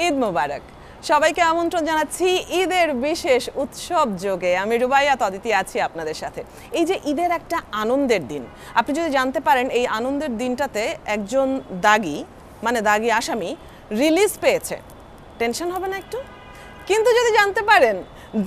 ঈদ মোবারক। সবাইকে আমন্ত্রণ জানাচ্ছি ঈদের বিশেষ উৎসব যোগে। আমি রুবাইয়াত অদিতি আছি আপনাদের সাথে। এই যে ঈদের একটা আনন্দের দিন, আপনি যদি জানতে পারেন এই আনন্দের দিনটাতে একজন দাগী মানে দাগী আসামি রিলিজ পেয়েছে, টেনশন হবে না একটু? কিন্তু যদি জানতে পারেন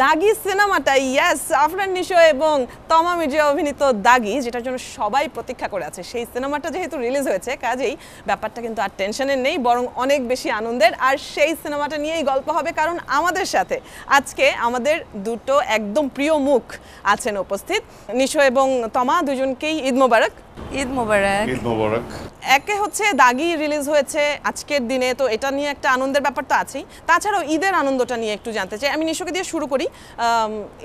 দাগী সিনেমাটা, ইয়েস, আফরান নিশো এবং তমা মির্জা অভিনীত দাগী, যেটার জন্য সবাই প্রতীক্ষা করে আছে, সেই সিনেমাটা যেহেতু রিলিজ হয়েছে, কাজেই ব্যাপারটা কিন্তু আর টেনশনের নেই, বরং অনেক বেশি আনন্দের। আর সেই সিনেমাটা নিয়েই গল্প হবে, কারণ আমাদের সাথে আজকে আমাদের দুটো একদম প্রিয় মুখ আছেন উপস্থিত। নিশো এবং তমা দুজনকেই ঈদ মোবারক। ঈদ মোবারক। ঈদ মোবারক। একে হচ্ছে দাগী রিলিজ হয়েছে আজকের দিনে, তো এটা নিয়ে একটা আনন্দের ব্যাপার তো আছেই, তাছাড়াও ঈদের আনন্দটা নিয়ে একটু জানতে চাই। আমি নিশোকে দিয়ে শুরু করি।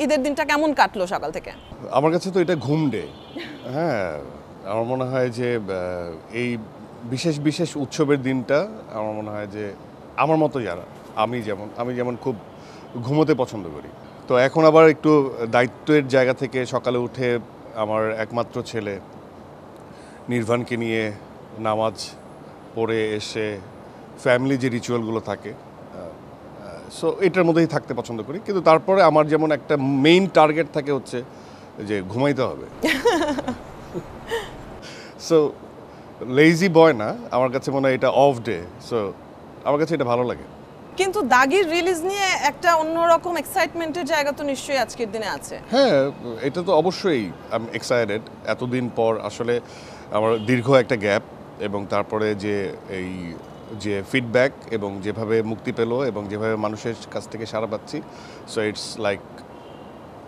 ঈদের দিনটা কেমন কাটলো সকাল থেকে? আমার কাছে তো এটা ঘুম ডে। হ্যাঁ, আমার মনে হয় যে এই বিশেষ বিশেষ উৎসবের দিনটা আমার মনে হয় যে আমার মতো যারা, আমি যেমন খুব ঘুমোতে পছন্দ করি, তো এখন আবার একটু দায়িত্বের জায়গা থেকে সকালে উঠে আমার একমাত্র ছেলে নির্ভানকে নিয়ে নামাজ পড়ে এসে ফ্যামিলি যে রিচুয়ালগুলো থাকে, সো এটার মধ্যেই থাকতে পছন্দ করি। কিন্তু তারপরে আমার যেমন একটা মেইন টার্গেট থাকে হচ্ছে যে ঘুমাইতে হবে। সো লেজি বয় না, আমার কাছে মনে হয় এটা অফ ডে, সো আমার কাছে এটা ভালো লাগে। কিন্তু দাগীর রিলিজ নিয়ে একটা অন্যরকম এক্সাইটমেন্টের জায়গা তো নিশ্চয়ই আজকের দিনে আছে। হ্যাঁ, এটা তো অবশ্যই আমি এক্সাইটেড। এতদিন পর আসলে আমার দীর্ঘ একটা গ্যাপ, এবং তারপরে যে ফিডব্যাক এবং যেভাবে মুক্তি পেলো এবং যেভাবে মানুষের কাছ থেকে সাড়া পাচ্ছি, সো ইটস লাইক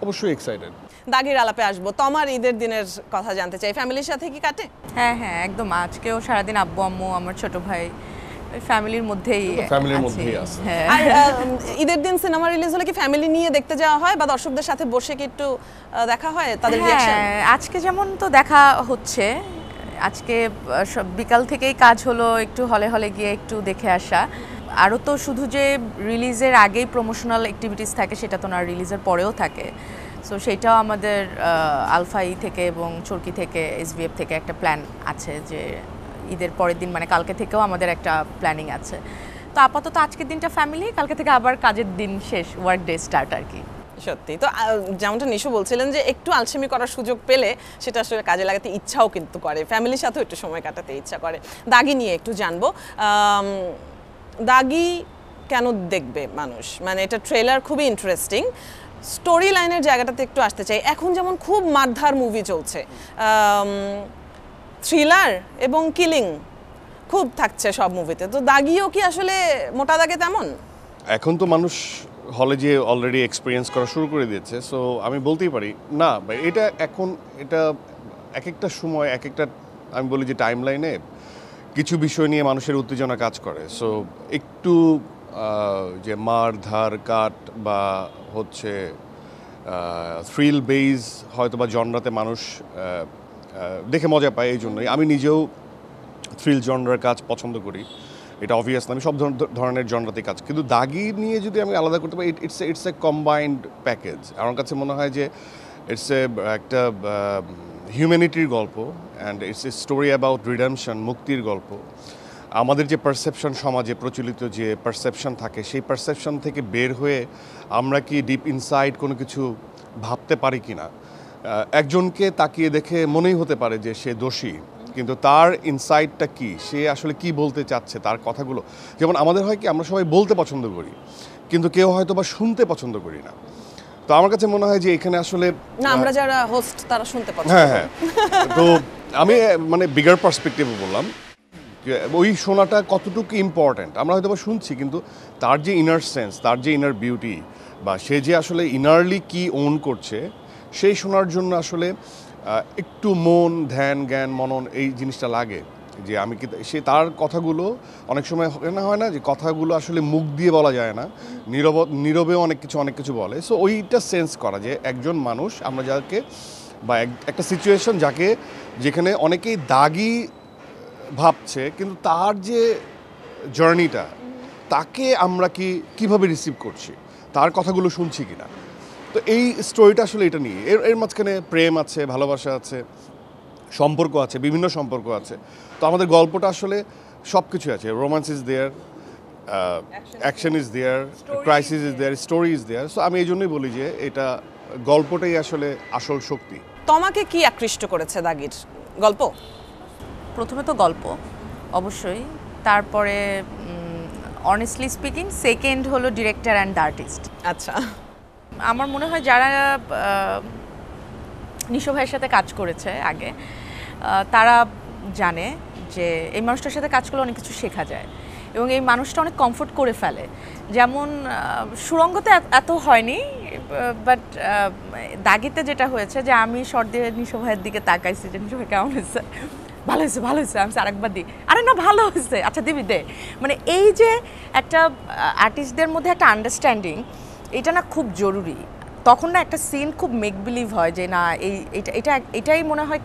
অবশ্যই এক্সাইটেড। দাগীর আলাপে আসবো। তোমার ঈদের দিনের কথা জানতে চাই, ফ্যামিলির সাথে কি কাটে? হ্যাঁ হ্যাঁ, একদম। আজকেও সারাদিন আব্বু আম্মু আমার ছোট ভাই ফ্যামিলির মধ্যেই আছে। হ্যাঁ। আর ঈদের দিন সিনেমা রিলিজ হলে কি ফ্যামিলি নিয়ে দেখতে যাওয়া হয় বা দর্শকদের সাথে বসে কি একটু দেখা হয় তাদের রিঅ্যাকশন? হ্যাঁ, আজকে যেমন তো দেখা হচ্ছে, আজকে সব বিকাল থেকেই কাজ হলো, একটু হলে হলে গিয়ে একটু দেখে আসা। আরও তো শুধু যে রিলিজের আগেই প্রমোশনাল অ্যাক্টিভিটিস থাকে সেটা তো না, রিলিজের পরেও থাকে। সো সেইটাও আমাদের আলফাই থেকে এবং চরকি থেকে, এসবিএফ থেকে একটা প্ল্যান আছে যে ঈদের পরের দিন মানে কালকে থেকেও আমাদের একটা প্ল্যানিং আছে। তো আপাতত আজকের দিনটা ফ্যামিলি, কালকে থেকে আবার কাজের দিন শেষ, ওয়ার্ক ডে স্টার্ট আর কি। সত্যি তো, যেমনটা নিশো বলছিলেন যে একটু আলসেমি করার সুযোগ পেলে সেটা আসলে কাজে লাগাতে ইচ্ছাও কিন্তু করে, ফ্যামিলির সাথেও একটু সময় কাটাতে ইচ্ছা করে। দাগী নিয়ে একটু জানবো। দাগী কেন দেখবে মানুষ, মানে এটা ট্রেলার খুবই ইন্টারেস্টিং, স্টোরি লাইনের জায়গাটাতে একটু আসতে চাই। এখন যেমন খুব মারধার মুভি চলছে, থ্রিলার এবং কিলিং খুব থাকছে সব মুভিতে, তো দাগীও কি আসলে মোটা দাগে তেমন? এখন তো মানুষ হলে যে অলরেডি এক্সপিরিয়েন্স করা শুরু করে দিয়েছে, সো আমি বলতেই পারি না এটা এখন এটা এক একটা সময় এক একটা, আমি বলি যে টাইম লাইনে কিছু বিষয় নিয়ে মানুষের উত্তেজনা কাজ করে। সো একটু যে মার ধার কাট বা হচ্ছে থ্রিল বেজ হয়তো বা জনরাতে মানুষ দেখে মজা পায়, এই জন্যই আমি নিজেও থ্রিল জনরার কাজ পছন্দ করি। এটা অবভিয়াসলি আমি সব ধরনের জনরাতে কাজ, কিন্তু দাগী নিয়ে যদি আমি আলাদা করতে পারি, ইটস এ কম্বাইন্ড প্যাকেজ। আমার কাছে মনে হয় যে ইটস একটা হিউম্যানিটির গল্প, and it's a story about redemption, মুক্তির গল্প। আমাদের যে পারসেপশন, সমাজে প্রচলিত যে পারসেপশন থাকে, সেই পারসেপশন থেকে বের হয়ে আমরা কি ডিপ ইনসাইড কোনো কিছু ভাবতে পারি কি না। একজনকে তাকিয়ে দেখে মনেই হতে পারে যে সে দোষী, কিন্তু তার ইনসাইটটা কি, সে আসলে কি বলতে চাচ্ছে, তার কথাগুলো। যেমন আমাদের হয় কি, আমরা সবাই বলতে পছন্দ করি, কিন্তু কেউ হয়তো বা শুনতে পছন্দ করি না। তো আমার কাছে মনে হয় যে এখানে আসলে না, আমরা যারা হোস্ট তারা শুনতে পছন্দ। হ্যাঁ, তো আমি মানে বিগার পার্সপেক্টিভে বললাম ওই শোনাটা কতটুকু ইম্পর্ট্যান্ট। আমরা হয়তো বা শুনছি, কিন্তু তার যে ইনার সেন্স, তার যে ইনার বিউটি, বা সে যে আসলে ইনারলি কি ওন করছে, সেই শোনার জন্য আসলে একটু মন, ধ্যান, জ্ঞান, মনন এই জিনিসটা লাগে। যে আমি কি সে তার কথাগুলো অনেক সময় হয় না যে কথাগুলো আসলে মুখ দিয়ে বলা যায় না, নীরবেও অনেক কিছু বলে। সো ওইটা সেন্স করা যে একজন মানুষ, আমরা যাকে বা একটা সিচুয়েশন যেখানে অনেকেই দাগী ভাবছে, কিন্তু তার যে জার্নিটা, তাকে আমরা কিভাবে রিসিভ করছি, তার কথাগুলো শুনছি কিনা। তো এই স্টোরিটা আসলে এটা নিয়ে, এর মাঝখানে প্রেম আছে, ভালোবাসা আছে, সম্পর্ক আছে, বিভিন্ন সম্পর্ক আছে। তো আমাদের গল্পটা আসলে সব কিছু আছে, romance is there, action is there, crisis is there, story is there. So আমি এই জন্যই বলি যে এটা গল্পটাই আসলে আসল শক্তি। তোমাকে কি আকৃষ্ট করেছে দাগির গল্প? প্রথমে তো গল্প অবশ্যই, তারপরে অনেস্টলি স্পিকিং সেকেন্ড হলো ডিরেক্টর অ্যান্ড আর্টিস্ট। আচ্ছা, আমার মনে হয় যারা নিশো ভাইয়ের সাথে কাজ করেছে আগে তারা জানে যে এই মানুষটার সাথে কাজ করলে অনেক কিছু শেখা যায় এবং এই মানুষটা অনেক কমফোর্ট করে ফেলে। যেমন সুরঙ্গতে এত হয়নি, বাট দাগিতে যেটা হয়েছে যে আমি শর্ট দিয়ে নিশো ভাইয়ের দিকে তাকাইছি যে নিশো ভাই কেমন হয়েছে, ভালো হয়েছে ভালো হয়েছে, আমি আরেকবার দিই, আরে না ভালো হয়েছে, আচ্ছা দিবি দে। মানে এই যে একটা আর্টিস্টদের মধ্যে একটা আন্ডারস্ট্যান্ডিং, এটা না খুব জরুরি। তখন না একটা সিন খুব মেক বিলিভ হয় যে না এটাই মনে হয়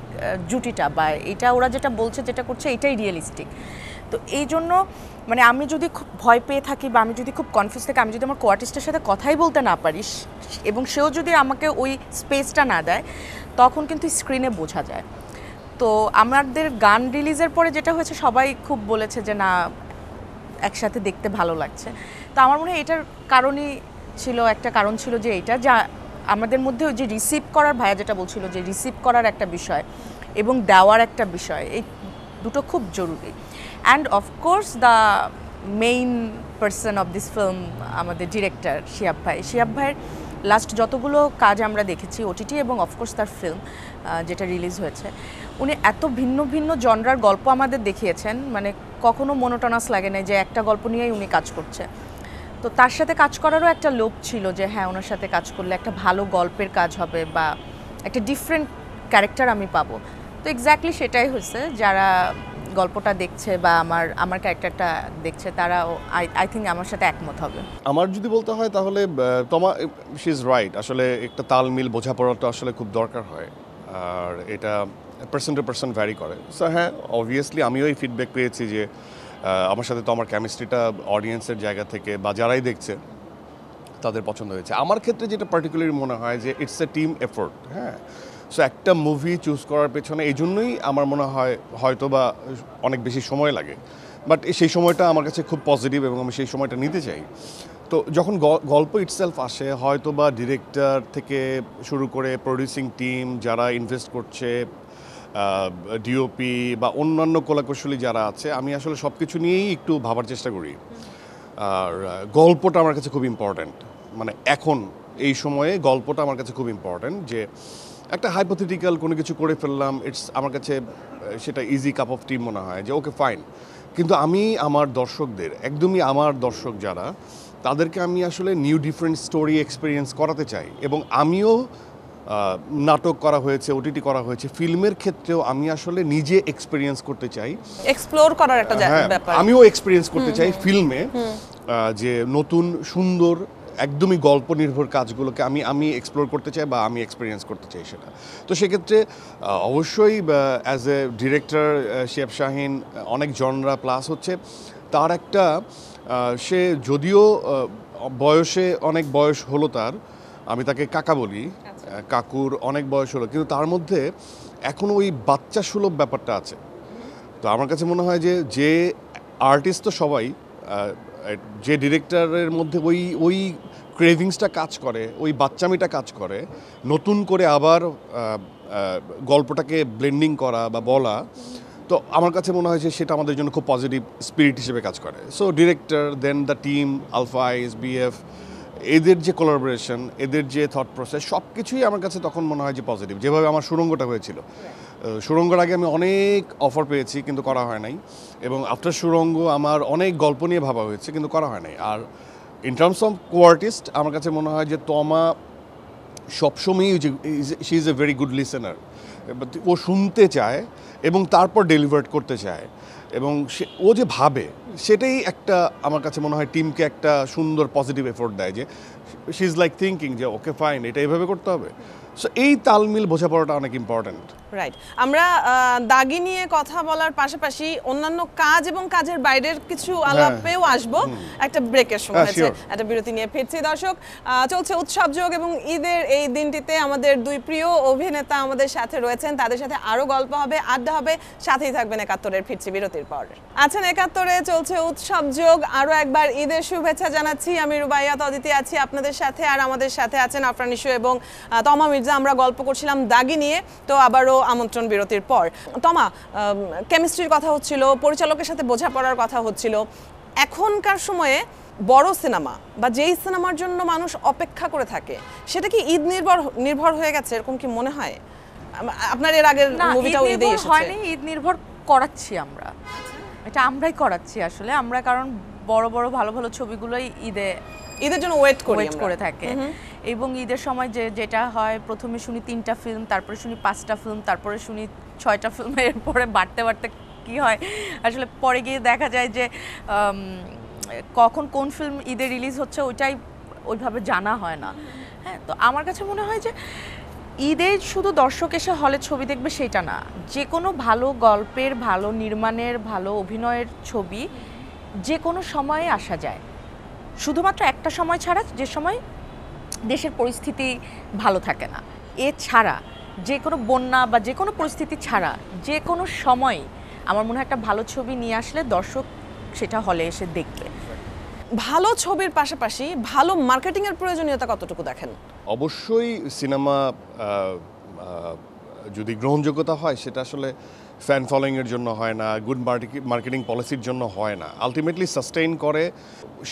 জুটিটা, বা এটা ওরা যেটা বলছে যেটা করছে এটাই রিয়েলিস্টিক। তো এই জন্য মানে আমি যদি খুব ভয় পেয়ে থাকি বা আমি যদি খুব কনফিউজ থাকি, আমি যদি আমার কোয়ার্টিস্টের সাথে কথাই বলতে না পারি এবং সেও যদি আমাকে ওই স্পেসটা না দেয়, তখন কিন্তু স্ক্রিনে বোঝা যায়। তো আমাদের গান রিলিজের পরে যেটা হয়েছে, সবাই খুব বলেছে যে না একসাথে দেখতে ভালো লাগছে। তো আমার মনে হয় এটার কারণই ছিল, একটা কারণ ছিল যে এটা যা আমাদের মধ্যে যে রিসিভ করার, ভাইয়া যেটা বলছিল যে রিসিভ করার একটা বিষয় এবং দেওয়ার একটা বিষয়, এই দুটো খুব জরুরি। And of course the main person of this film আমাদের ডিরেক্টর শিহাব ভাই। শিহাব ভাইয়ের লাস্ট যতগুলো কাজ আমরা দেখেছি ওটিটি এবং অফকোর্স তার ফিল্ম যেটা রিলিজ হয়েছে, উনি এত ভিন্ন ভিন্ন জনরার গল্প আমাদের দেখিয়েছেন, মানে কখনো মনোটোনাস লাগে না যে একটা গল্প নিয়েই উনি কাজ করছে। তো তার সাথে কাজ করারও একটা লোভ ছিল যে হ্যাঁ ওনার সাথে কাজ করলে একটা ভালো গল্পের কাজ হবে বা একটা ডিফারেন্ট ক্যারেক্টার আমি পাবো। তো এক্স্যাক্টলি সেটাই হয়েছে। যারা গল্পটা দেখছে বা আমার ক্যারেক্টারটা দেখছে, তারা আই থিঙ্ক আমার সাথে একমত হবে। আমার যদি বলতে হয় তাহলে তোমার শি ইজ রাইট, আসলে একটা তালমিল বোঝাপড়াটা আসলে খুব দরকার হয়, আর এটা পার্সন টু পার্সন ভ্যারি করে। সো হ্যাঁ, অবভিয়াসলি আমিও এই ফিডব্যাক পেয়েছি যে আমার সাথে তো আমার কেমিস্ট্রিটা অডিয়েন্সের জায়গা থেকে বা যারাই দেখছে তাদের পছন্দ হয়েছে। আমার ক্ষেত্রে যেটা পার্টিকুলারলি মনে হয় যে ইটস এ টিম এফোর্ট। হ্যাঁ, সো একটা মুভি চুজ করার পেছনে এই জন্যই আমার মনে হয় হয়তো বা অনেক বেশি সময় লাগে, বাট সেই সময়টা আমার কাছে খুব পজিটিভ এবং আমি সেই সময়টা নিতে চাই। তো যখন গল্প ইটসেলফ আসে, হয়তো বা ডিরেক্টর থেকে শুরু করে প্রডিউসিং টিম যারা ইনভেস্ট করছে, ডিওপি বা অন্যান্য কলাকুশলী যারা আছে, আমি আসলে সব কিছু নিয়েই একটু ভাবার চেষ্টা করি। আর গল্পটা আমার কাছে খুব ইম্পর্ট্যান্ট, মানে এখন এই সময়ে গল্পটা আমার কাছে খুব ইম্পর্ট্যান্ট। যে একটা হাইপোথেটিক্যাল কোনো কিছু করে ফেললাম, আমার কাছে সেটা ইজি কাপ অফ টি মনে হয় যে ওকে ফাইন, কিন্তু আমি আমার দর্শকদের, একদমই আমার দর্শক যারা, তাদেরকে আমি আসলে নিউ ডিফারেন্ট স্টোরি এক্সপিরিয়েন্স করাতে চাই। এবং আমিও নাটক করা হয়েছে, ওটিটি করা হয়েছে, ফিল্মের ক্ষেত্রেও আমি আসলে নিজে এক্সপিরিয়েন্স করতে চাই, এক্সপ্লোর করার একটা ব্যাপার। আমিও এক্সপিরিয়েন্স করতে চাই ফিল্মে, যে নতুন সুন্দর একদমই গল্প নির্ভর কাজগুলোকে আমি এক্সপ্লোর করতে চাই বা আমি এক্সপিরিয়েন্স করতে চাই সেটা। তো সেক্ষেত্রে অবশ্যই as a director Shihab Shaheen অনেক জনরা প্লাস হচ্ছে তার একটা, সে যদিও বয়সে অনেক বয়স হলো তার, আমি তাকে কাকা বলি, কাকুর অনেক বয়স হলো, কিন্তু তার মধ্যে এখনও ওই বাচ্চা সুলভ ব্যাপারটা আছে। তো আমার কাছে মনে হয় যে আর্টিস্ট তো সবাই, যে ডিরেক্টরের মধ্যে ওই ক্রেভিংসটা কাজ করে, ওই বাচ্চামিটা কাজ করে, নতুন করে আবার গল্পটাকে ব্লেন্ডিং করা বা বলা, তো আমার কাছে মনে হয় যে সেটা আমাদের জন্য খুব পজিটিভ স্পিরিট হিসেবে কাজ করে। So director, then the team, Alpha I's, BF, এদের যে কোলাবোরেশন, এদের যে থট প্রসেস, সব কিছুই আমার কাছে তখন মনে হয় যে পজিটিভ। যেভাবে আমার সুড়ঙ্গটা হয়েছিল, সুড়ঙ্গের আগে আমি অনেক অফার পেয়েছি কিন্তু করা হয় নাই, এবং আফটার সুড়ঙ্গ আমার অনেক গল্প নিয়ে ভাবা হয়েছে কিন্তু করা হয় নাই। আর ইন টার্মস অফ কোয়ার্টিস্ট আমার কাছে মনে হয় যে তমা সবসময়ই she is a very good listener. ও শুনতে চায় এবং তারপর ডেলিভার করতে চায়, এবং ও যে ভাবে সেটাই একটা আমার কাছে মনে হয় টিমকে একটা সুন্দর পজিটিভ এফোর্ট দেয়, যে শি ইজ লাইক থিঙ্কিং যে ওকে ফাইন, এটা এভাবে করতে হবে। সো এই তালমিল বোঝাপড়াটা অনেক ইম্পর্ট্যান্ট। রাইট। আমরা দাগি নিয়ে কথা বলার পাশাপাশি অন্যান্য কাজ এবং কাজের বাইরের কিছু আলাপেও আসবো। একটা ব্রেকের সময় হয়েছে, একটা বিরতি নিয়ে ফিরছি। দর্শক, চলছে উৎসব যোগ এবং ঈদের এই দিনটিতে আমাদের দুই প্রিয় অভিনেতা আমাদের সাথে রয়েছেন, তাদের সাথে আরো গল্প হবে, আড্ডা হবে, সাথেই থাকবেন একাত্তরের। ফিরছি বিরতির পর। আছেন একাত্তরে, চলছে চলছে উৎসব যোগ, আরও একবার ঈদের শুভেচ্ছা জানাচ্ছি। আমি রুবাইয়াত অদিতি আছি আপনাদের সাথে, আর আমাদের সাথে আছেন আফরান ইসু এবং তমা মির্জা। আমরা গল্প করছিলাম দাগি নিয়ে, তো আবারও আমন্ত্রণ বিরতির পর। তমা, কেমিস্ট্রির কথা হচ্ছিল, পরিচালকের সাথে বোঝাপড়ার কথা হচ্ছিল। এখনকার সময়ে বড় সিনেমা বা যেই সিনেমার জন্য মানুষ অপেক্ষা করে থাকে, সেটা কি ঈদ নির্ভর হয়ে গেছে, এরকম কি মনে হয়? আপনার এর আগের মুভিটাও ঈদে এসেছে। হয়নি, ঈদ নির্ভর করাচ্ছি আমরা, এটা আমরাই করাচ্ছি আসলে আমরা, কারণ বড় বড় ভালো ভালো ছবিগুলোই ঈদের জন্য ওয়েট করে থাকে। এবং ঈদের সময় যেটা হয়, প্রথমে শুনি 3টা ফিল্ম, তারপরে শুনি 5টা ফিল্ম, তারপরে শুনি 6টা ফিল্ম, এরপরে বাড়তে বাড়তে কি হয় আসলে পরে গিয়ে দেখা যায় যে কখন কোন ফিল্ম ঈদে রিলিজ হচ্ছে ওইটাই ওইভাবে জানা হয় না। হ্যাঁ, তো আমার কাছে মনে হয় যে ঈদে শুধু দর্শক এসে হলে ছবি দেখবে সেটা না, যে কোনো ভালো গল্পের, ভালো নির্মাণের, ভালো অভিনয়ের ছবি যে কোনো সময়ে আসা যায়, শুধুমাত্র একটা সময় ছাড়া, যে সময় দেশের পরিস্থিতি ভালো থাকে না। এছাড়া যে কোনো বন্যা বা যে কোনো পরিস্থিতি ছাড়া যে কোনো সময় আমার মনে হয় একটা ভালো ছবি নিয়ে আসলে দর্শক সেটা হলে এসে দেখবে। ভালো ছবির পাশাপাশি ভালো মার্কেটিংয়ের প্রয়োজনীয়তা কতটুকু দেখেন? অবশ্যই সিনেমা যদি গ্রহণযোগ্যতা হয়, সেটা আসলে ফ্যান ফলোয়িংয়ের জন্য হয় না, গুড মার্কেটিং পলিসির জন্য হয় না। আলটিমেটলি সাস্টেইন করে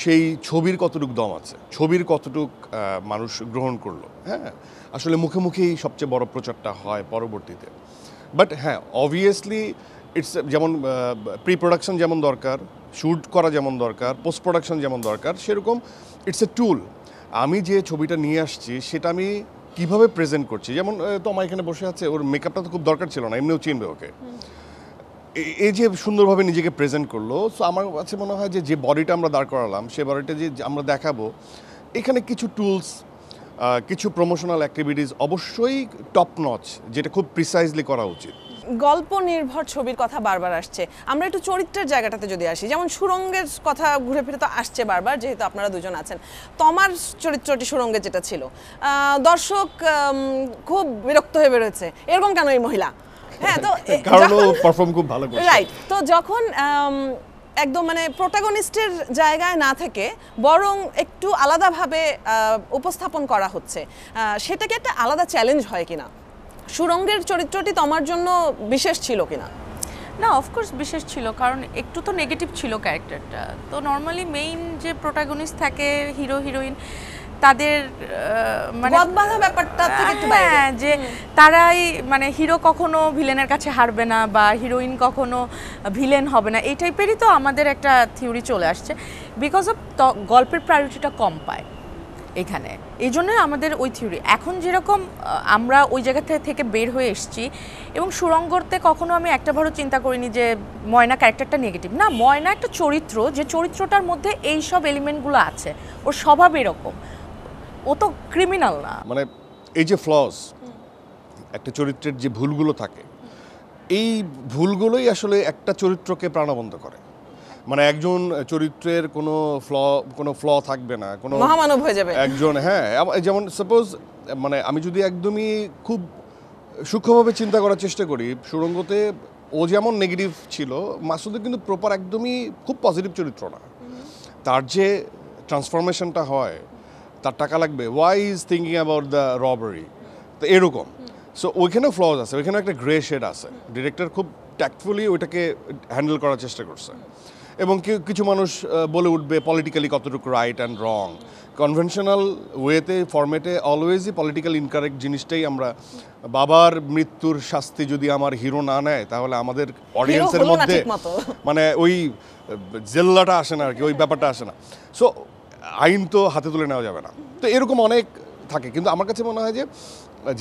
সেই ছবির কতটুক দম আছে, ছবির কতটুক মানুষ গ্রহণ করলো। হ্যাঁ, আসলে মুখে মুখেই সবচেয়ে বড় প্রচারটা হয় পরবর্তীতে। বাট হ্যাঁ, অবভিয়াসলি ইটস যেমন প্রি প্রোডাকশন যেমন দরকার, শ্যুট করা যেমন দরকার, পোস্ট প্রোডাকশন যেমন দরকার, সেরকম ইটস এ টুল। আমি যে ছবিটা নিয়ে আসছি সেটা আমি কিভাবে প্রেজেন্ট করছি, যেমন তোমার এখানে বসে আছে, ওর মেকআপটা তো খুব দরকার ছিল না, এমনিও চিনবে ওকে। এই যে সুন্দরভাবে নিজেকে প্রেজেন্ট করলো, সো আমার কাছে মনে হয় যে বডিটা আমরা দাঁড় করালাম, সে বডিটা যে আমরা দেখাবো, এখানে কিছু টুলস, কিছু প্রমোশনাল অ্যাক্টিভিটিস অবশ্যই টপ নচ, যেটা খুব প্রিসাইজলি করা উচিত। গল্প নির্ভর ছবির কথা বারবার আসছে, আমরা একটু চরিত্রের জায়গাটাতে যদি আসি, যেমন সুরঙ্গের কথা ঘুরে ফিরে তো আসছে বারবার, যেহেতু আপনারা দুজন আছেন। তমার চরিত্রটি সুরঙ্গের যেটা ছিল, দর্শক খুব বিরক্ত হয়ে বেরোচ্ছে, এরকম কেন এই মহিলা? হ্যাঁ, তো কারণ ও পারফর্ম খুব ভালো করছে, রাইট। তো যখন একদম মানে প্রোটাগনিস্টের জায়গায় না থেকে বরং একটু আলাদাভাবে উপস্থাপন করা হচ্ছে, সেটা কি একটা আলাদা চ্যালেঞ্জ হয় কিনা? সুরঙ্গের চরিত্রটি তোমার জন্য বিশেষ ছিল কিনা? না, অফকোর্স বিশেষ ছিল, কারণ একটু তো নেগেটিভ ছিল ক্যারেক্টারটা। তো নর্মালি মেইন যে প্রোটাগনিস্ট থাকে, হিরো হিরোইন, তাদের মানে বদবাধা ব্যাপারটা থেকে একটু বাইরে, যে তারাই মানে হিরো কখনো ভিলেনের কাছে হারবে না বা হিরোইন কখনো ভিলেন হবে না, এই টাইপেরই তো আমাদের একটা থিওরি চলে আসছে। বিকজ অফ গল্পের প্রায়োরিটিটা কম পায় এখানে, এই জন্যই আমাদের ওই থিওরি। এখন যেরকম আমরা ওই জায়গা থেকে বের হয়ে এসেছি, এবং সুরঙ্গতে কখনো আমি একটাবারও চিন্তা করিনি যে ময়না ক্যারেক্টারটা নেগেটিভ। না, ময়না একটা চরিত্র, যে চরিত্রটার মধ্যে এই সব এলিমেন্টগুলো আছে, ওর স্বভাব এরকম, ও তো ক্রিমিনাল না। মানে এই যে ফ্লস, একটা চরিত্রের যে ভুলগুলো থাকে, এই ভুলগুলোই আসলে একটা চরিত্রকে প্রাণবন্ত করে। মানে একজন চরিত্রের কোনো ফ্ল থাকবে না, কোনো মহামানব হয়ে যাবে একজন। হ্যাঁ, যেমন সাপোজ, মানে আমি যদি একদমই খুব সূক্ষ্মভাবে চিন্তা করার চেষ্টা করি, সুরঙ্গতে ও যেমন নেগেটিভ ছিল, মাসুদের কিন্তু প্রপার একদমই খুব পজিটিভ চরিত্র না। তার যে ট্রান্সফরমেশনটা হয়, তার টাকা লাগবে, why is thinking about the robbery, তো এরকম। সো ওইখানেও ফ্লজ আছে, ওইখানেও একটা গ্রে শেড আছে। ডিরেক্টর খুব ট্যাক্টফুলি ওইটাকে হ্যান্ডেল করার চেষ্টা করছে। এবং কিছু মানুষ বলে উঠবে পলিটিক্যালি কতটুকু রাইট অ্যান্ড রং, কনভেনশনাল ওয়েতে, ফরম্যাটে অলওয়েজই পলিটিক্যাল ইনকারেক্ট জিনিসটাই আমরা, বাবার মৃত্যুর শাস্তি যদি আমার হিরো না নেয়, তাহলে আমাদের অডিয়েন্সের মধ্যে মানে ওই জেল্লাটা আসে না আর কি, ওই ব্যাপারটা আসে না। সো আইন তো হাতে তুলে নেওয়া যাবে না, তো এরকম অনেক থাকে। কিন্তু আমার কাছে মনে হয়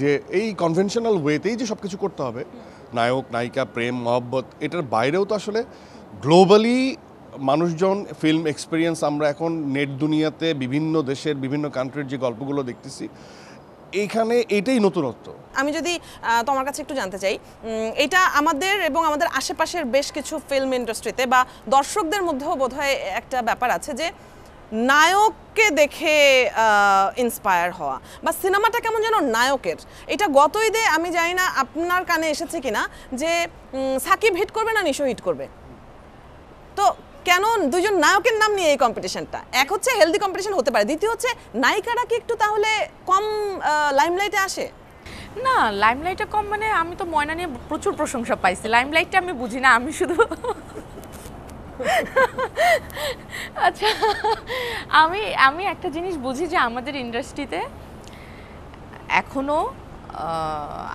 যে এই কনভেনশনাল ওয়েতেই যে সব কিছু করতে হবে, নায়ক নায়িকা, প্রেম মহব্বত, এটার বাইরেও তো আসলে গ্লোবালি মানুষজন ফিল্ম এক্সপিরিয়েন্স, আমরা এখন নেট দুনিয়াতে বিভিন্ন দেশের বিভিন্ন কান্ট্রির যে গল্পগুলো দেখতেছি, এইখানে এটাই নতুনত্ব। আমি যদি তোমার কাছে একটু জানতে চাই, এটা আমাদের এবং আমাদের আশেপাশের বেশ কিছু ফিল্ম ইন্ডাস্ট্রিতে বা দর্শকদের মধ্যেও বোধহয় একটা ব্যাপার আছে যে নায়ককে দেখে ইন্সপায়ার হওয়া, বা সিনেমাটা কেমন যেন নায়কের। এটা গত ঈদে আমি জানি না আপনার কানে এসেছে কিনা, যে সাকিব হিট করবে না নিশো হিট করবে, তো কেন দুজন নায়কের নাম নিয়ে এই কম্পিটিশনটা? এক হচ্ছে হেলদি কম্পিটিশন হতে পারে, দ্বিতীয় হচ্ছে নায়িকারা কি একটু তাহলে কম লাইমলাইটে আসে? না, লাইমলাইটটা কম মানে আমি তো ময়না নিয়ে প্রচুর প্রশংসা পাইছি, লাইমলাইটটা আমি বুঝি না, আমি শুধু আচ্ছা আমি একটা জিনিস বুঝি যে আমাদের ইন্ডাস্ট্রিতে এখনো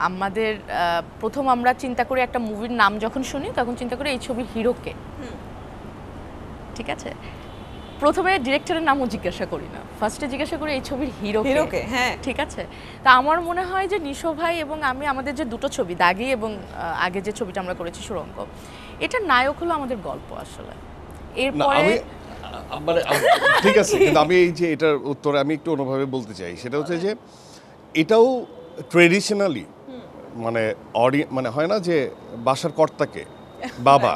আমাদের প্রথম আমরা চিন্তা করি একটা মুভির নাম যখন শুনি তখন চিন্তা করি এই ছবির হিরোকে, ঠিক আছে? প্রথমে ডিরেক্টরের নামও জিজ্ঞাসা করি না, ফার্স্টে জিজ্ঞাসা করি এই ছবির হিরোকে। হ্যাঁ, ঠিক আছে। তা আমার মনে হয় যে নিশো ভাই এবং আমি আমাদের যে দুটো ছবি দাগি এবং আগে যে ছবিটা আমরা করেছি সুরঙ্গ, এটার নায়ক হলো আমাদের গল্প আসলে। এরপরে মানে ঠিক আছে, কিন্তু আমি এই যে এটার উত্তরে আমি একটু অন্যভাবে বলতে চাই, সেটা হচ্ছে যে এটাও ট্রেডিশনালি মানে মানে হয় না যে বাসার কর্তাকে বাবা,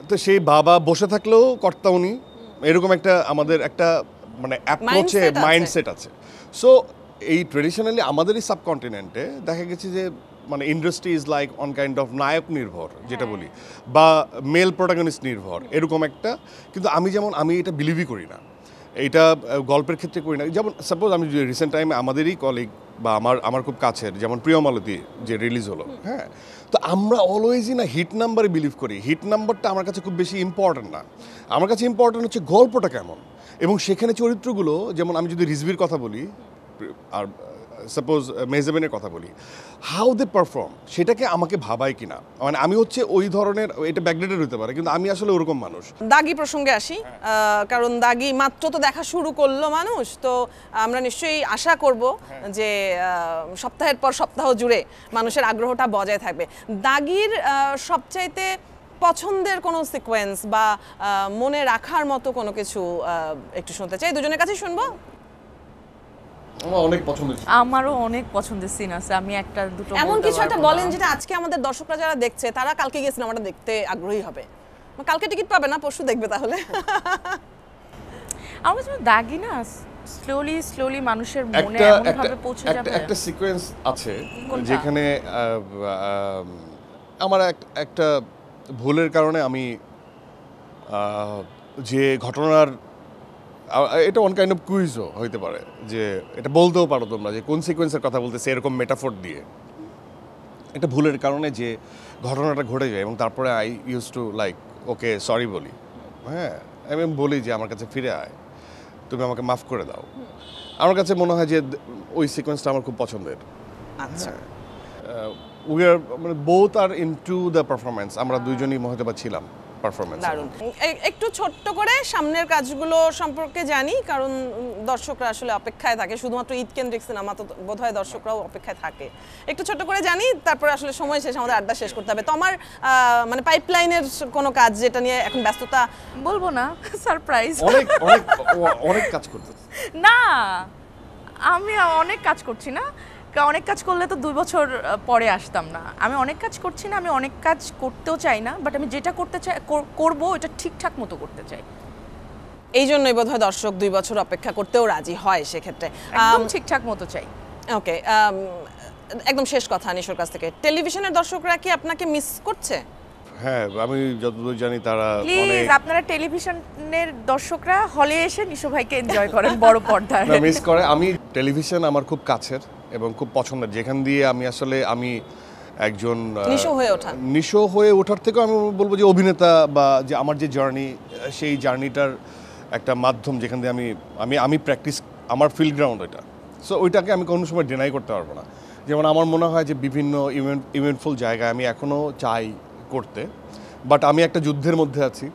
তো সেই বাবা বসে থাকলেও কর্তা উনি, এরকম একটা আমাদের একটা মানে অ্যাপ্রোচে মাইন্ডসেট আছে। সো এই ট্রেডিশনালি আমাদের এই সাবকন্টিনেন্টে দেখা গেছে যে মানে industry is like on kind of নায়ক নির্ভর যেটা বলি, বা মেল প্রোটাগনিস্ট নির্ভর, এরকম একটা। কিন্তু আমি এটা বিলিভই করি না, এটা গল্পের ক্ষেত্রে করি না। যেমন সাপোজ আমি রিসেন্ট টাইমে আমাদেরই কলিগ বা আমার খুব কাছের যেমন প্রিয়মালতী যে রিলিজ হলো, হ্যাঁ, তো আমরা অলওয়েজই না হিট নাম্বারে বিলিভ করি। হিট নাম্বারটা আমার কাছে খুব বেশি ইম্পর্টেন্ট না, আমার কাছে ইম্পর্টেন্ট হচ্ছে গল্পটা কেমন এবং সেখানে চরিত্রগুলো, যেমন আমি যদি রিজভির কথা বলি আর সাপোজ মেহজাবিনের কথা বলি, হাউ দে পারফর্ম সেটাকে আমাকে ভাবায় কিনা, মানে আমি হচ্ছে ওই ধরনের, এটা ব্যাকডেটেড হতে পারে কিন্তু আমি আসলে ওরকম মানুষ। দাগি প্রসঙ্গে আসি, কারণ দাগি মাত্র তো দেখা শুরু করলো মানুষ, তো আমরা নিশ্চয়ই আশা করব যে সপ্তাহের পর সপ্তাহ জুড়ে মানুষের আগ্রহটা বজায় থাকবে। দাগির সবচাইতে পছন্দের কোনো সিকোয়েন্স বা মনে রাখার মতো কোনো কিছু একটু শুনতে চাই, দুজনের কাছে শুনবো। আমারও অনেক পছন্দের সিন আছে, আমি একটা দুটো এমন কিছু একটা বলেন যেটা আজকে আমাদের দর্শকরা যারা দেখছে তারা কালকে গিয়ে সিনেমাটা দেখতে আগ্রহী হবে। কালকে টিকিট পাবে না, পরশু দেখবে তাহলে। আমার কাছে একটা না স্লোলি মানুষের মনে এমন ভাবে পৌঁছে যাবে। একটা সিকোয়েন্স আছে যেখানে আমার একটা ভুলের কারণে আমি যে ঘটনার, এটা অন কাইন্ড অফ কুইজও হইতে পারে, যে এটা বলতেও পারো তোমরা যে কোন সিকোয়েন্সের কথা বলতেছে, এরকম মেটাফোর দিয়ে একটা ভুলের কারণে যে ঘটনাটা ঘটে যায় এবং তারপরে I use to like okay sorry বলি, হ্যাঁ, আমি বলি যে আমার কাছে ফিরে আয়, তুমি আমাকে মাফ করে দাও। আমার কাছে মনে হয় যে ওই সিকোয়েন্সটা আমার খুব পছন্দের। আচ্ছা, উই আর মানে both are into the performance, আমরা দুইজনই হয়তো ছিলাম পারফরমেন্স। দারুণ। একটু ছোট্ট করে সামনের কাজগুলো সম্পর্কে জানি, কারণ দর্শকরা আসলে অপেক্ষায় থাকে, শুধুমাত্র ঈদ কেন্দ্রিক সিনেমা তো বোধহয় দর্শকরাও অপেক্ষায় থাকে। একটু ছোট্ট করে জানি, তারপরে আসলে সময় শেষ, আমাদের আড্ডা শেষ করতে হবে। তো আমার মানে পাইপলাইনের কোনো কাজ যেটা নিয়ে এখন ব্যস্ততা, বলবো না, সারপ্রাইজ। অনেক অনেক কাজ করতে না, আমি অনেক কাজ করছি না, অনেক কাজ করলে তো 2 বছর পরে আসতাম না। আমি অনেক কাজ করছি না, আমি অনেক কাজ করতেও চাই না, বাট আমি যেটা করতে চাই করবো, এটা ঠিকঠাক মতো করতে চাই। এই জন্যই বোধহয় দর্শক 2 বছর অপেক্ষা করতেও রাজি হয় সেক্ষেত্রে। একদম ঠিকঠাক মতো চাই। ওকে, একদম শেষ কথা নিশোর কাছ থেকে, টেলিভিশনের দর্শকরা কি আপনাকে মিস করছে? হ্যাঁ, আমি যতদূর জানি তারা প্লিজ আপনারা টেলিভিশনের দর্শকরা হলে এসে নিশো ভাইকে এনজয় করেন বড় পর্দায়। মিস করে। আমি টেলিভিশন আমার খুব কাছের এবং খুব পছন্দের, যেখান দিয়ে আমি আসলে একজন নিশো হয়ে ওঠার থেকেও আমি বলবো যে অভিনেতা, বা যে আমার যে জার্নি, সেই জার্নিটার একটা মাধ্যম যেখান দিয়ে আমি প্র্যাকটিস, আমার ফিল্ড গ্রাউন্ড ওইটা। সো ওইটাকে আমি কোনো সময় ডিনাই করতে পারবো না। যেমন আমার মনে হয় যে বিভিন্ন ইভেন্টফুল জায়গায় আমি এখনও চাই করতে, বাট আমি একটা যুদ্ধের মধ্যে আছি।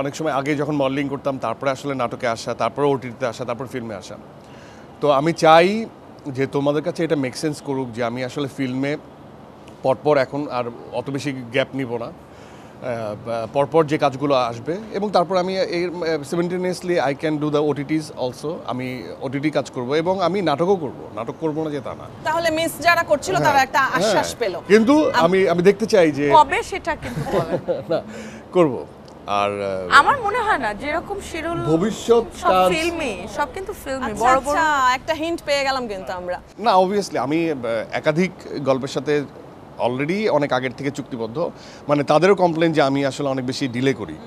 অনেক সময় আগে যখন মডেলিং করতাম, তারপরে আসলে নাটকে আসা, তারপরে ওটিটিতে আসা, তারপর ফিল্মে আসা। তো আমি চাই যে তোমাদের কাছে এটা মেক সেন্স করুক যে আমি আসলে ফিল্মে পরপর এখন আর অত বেশি গ্যাপ নিব না, পরপর যে কাজগুলো আসবে, এবং তারপর আমি simultaneously I can do the OTTs also. আমি ওটিটি কাজ করব এবং আমি নাটকও করব, নাটক করব না যে তা না। তাহলে মিস যারা করছিল তারা একটা আশ্বাস পেল। কিন্তু আমি দেখতে চাই যে কবে সেটা কিন্তু বলেন না করব। আর আমার মনে হয় না যেরকম শিরুল ভবিষ্যৎ সব ফিল্মে, সব কিন্তু ফিল্মে বড় বড় একটা হিন্ট পেয়ে গেলাম কিন্তু আমরা। না, অবভিয়াসলি আমি একাধিক গল্পের সাথে অলরেডি অনেক আগের থেকে চুক্তিবদ্ধ, মানে তাদেরও কমপ্লেন যে আমি আসলে অনেক বেশি ডিলে করি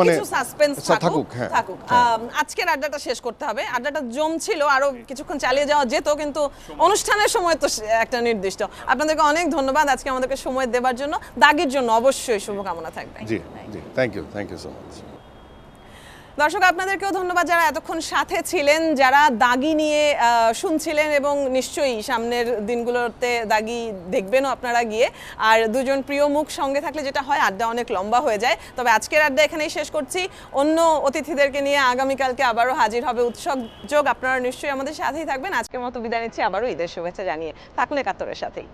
মানে কিছু সাসপেন্স থাকুক, হ্যাঁ, থাকুক। আজকের আড্ডাটা শেষ করতে হবে। আড্ডাটা জমছিল, আরো কিছুক্ষণ চালিয়ে যাওয়া যেত, কিন্তু অনুষ্ঠানের সময় তো একটা নির্দিষ্ট। আপনাদেরকে অনেক ধন্যবাদ আজকে আমাদেরকে সময় দেওয়ার জন্য। দাগির জন্য অবশ্যই শুভকামনা থাকবে। জি জি, থ্যাংক ইউ সো মাচ। দর্শক আপনাদেরকেও ধন্যবাদ যারা এতক্ষণ সাথে ছিলেন, যারা দাগি নিয়ে শুনছিলেন, এবং নিশ্চয়ই সামনের দিনগুলোতে দাগি দেখবেনও আপনারা গিয়ে। আর দুজন প্রিয় মুখ সঙ্গে থাকলে যেটা হয়, আড্ডা অনেক লম্বা হয়ে যায়। তবে আজকের আড্ডা এখানেই শেষ করছি। অন্য অতিথিদেরকে নিয়ে আগামীকালকে আবারও হাজির হবে উৎসব যোগ। আপনারা নিশ্চয়ই আমাদের সাথেই থাকবেন। আজকের মতো বিদায় নিচ্ছি, আবারও ঈদের শুভেচ্ছা জানিয়ে। থাকুন একাত্তরের সাথেই।